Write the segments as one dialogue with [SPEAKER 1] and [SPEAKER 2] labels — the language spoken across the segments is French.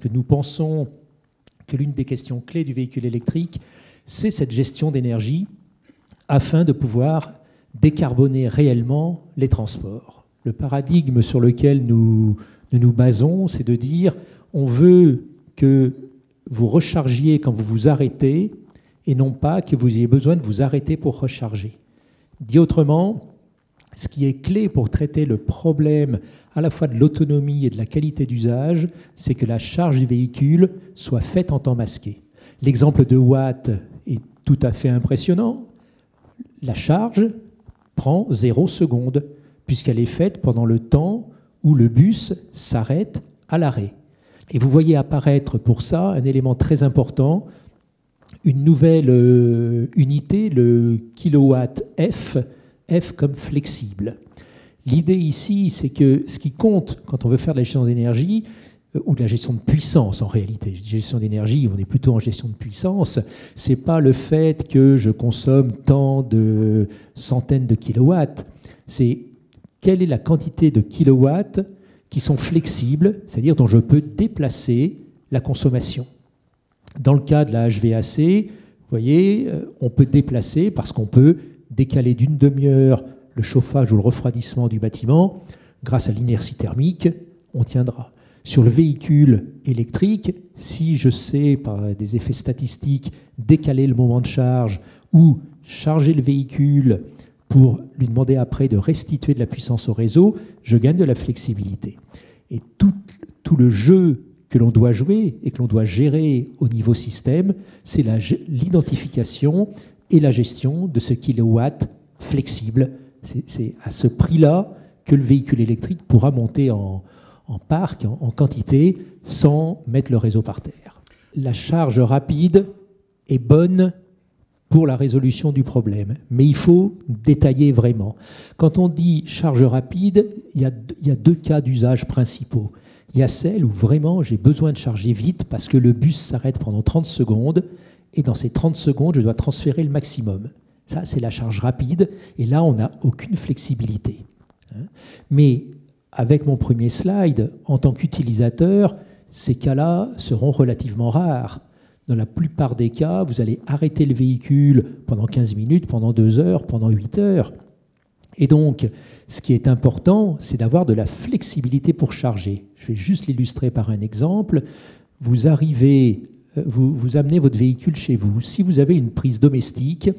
[SPEAKER 1] que nous pensons que l'une des questions clés du véhicule électrique, c'est cette gestion d'énergie afin de pouvoir décarboner réellement les transports. Le paradigme sur lequel nous nous basons, c'est de dire on veut que vous rechargiez quand vous vous arrêtez et non pas que vous ayez besoin de vous arrêter pour recharger. Dit autrement, ce qui est clé pour traiter le problème à la fois de l'autonomie et de la qualité d'usage, c'est que la charge du véhicule soit faite en temps masqué. L'exemple de Watt est tout à fait impressionnant. La charge prend 0 seconde, puisqu'elle est faite pendant le temps où le bus s'arrête à l'arrêt. Et vous voyez apparaître pour ça un élément très important, une nouvelle unité, le kilowatt F, F comme flexible. L'idée ici, c'est que ce qui compte quand on veut faire de la gestion d'énergie, ou de la gestion de puissance en réalité, gestion d'énergie, on est plutôt en gestion de puissance, c'est pas le fait que je consomme tant de centaines de kilowatts, c'est quelle est la quantité de kilowatts qui sont flexibles, c'est-à-dire dont je peux déplacer la consommation. Dans le cas de la HVAC, vous voyez, on peut déplacer parce qu'on peut décaler d'une demi-heure le chauffage ou le refroidissement du bâtiment. Grâce à l'inertie thermique, on tiendra. Sur le véhicule électrique, si je sais par des effets statistiques décaler le moment de charge ou charger le véhicule pour lui demander après de restituer de la puissance au réseau, je gagne de la flexibilité. Et tout le jeu que l'on doit jouer et que l'on doit gérer au niveau système, c'est l'identification et la gestion de ce kilowatt flexible. C'est à ce prix-là que le véhicule électrique pourra monter en parc, en quantité, sans mettre le réseau par terre. La charge rapide est bonne pour la résolution du problème, mais il faut détailler vraiment. Quand on dit charge rapide, il y a 2 cas d'usage principaux. Il y a celle où vraiment j'ai besoin de charger vite parce que le bus s'arrête pendant 30 secondes et dans ces 30 secondes, je dois transférer le maximum. Ça, c'est la charge rapide et là, on n'a aucune flexibilité. Mais avec mon premier slide, en tant qu'utilisateur, ces cas-là seront relativement rares. Dans la plupart des cas, vous allez arrêter le véhicule pendant 15 minutes, pendant 2 heures, pendant 8 heures. Et donc, ce qui est important, c'est d'avoir de la flexibilité pour charger. Je vais juste l'illustrer par un exemple. Vous amenez votre véhicule chez vous. Si vous avez une prise domestique,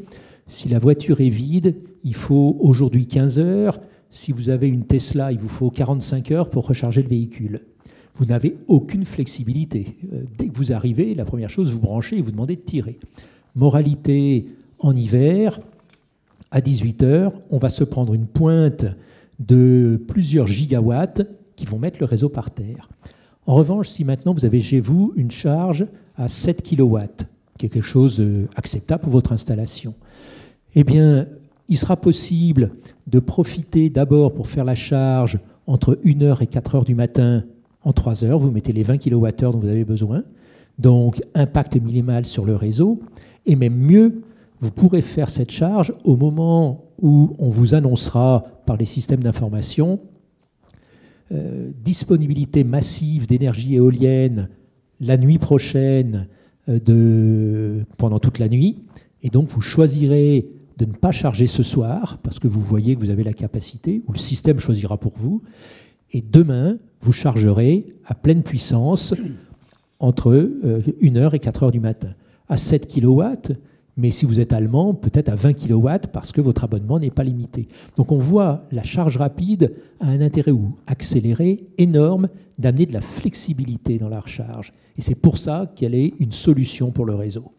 [SPEAKER 1] si la voiture est vide, il faut aujourd'hui 15 heures. Si vous avez une Tesla, il vous faut 45 heures pour recharger le véhicule. Vous n'avez aucune flexibilité. Dès que vous arrivez, la première chose, vous branchez et vous demandez de tirer. Moralité, en hiver, à 18 heures, on va se prendre une pointe de plusieurs gigawatts qui vont mettre le réseau par terre. En revanche, si maintenant vous avez chez vous une charge à 7 kilowatts, qui est quelque chose acceptable pour votre installation, eh bien, il sera possible de profiter d'abord pour faire la charge entre 1h et 4h du matin. En 3 heures, vous mettez les 20 kWh dont vous avez besoin, donc impact minimal sur le réseau, et même mieux, vous pourrez faire cette charge au moment où on vous annoncera par les systèmes d'information disponibilité massive d'énergie éolienne la nuit prochaine pendant toute la nuit, et donc vous choisirez de ne pas charger ce soir, parce que vous voyez que vous avez la capacité, ou le système choisira pour vous, et demain, vous chargerez à pleine puissance entre 1h et 4h du matin, à 7 kW, mais si vous êtes allemand, peut-être à 20 kW parce que votre abonnement n'est pas limité. Donc on voit la charge rapide a un intérêt accéléré énorme d'amener de la flexibilité dans la recharge. Et c'est pour ça qu'elle est une solution pour le réseau.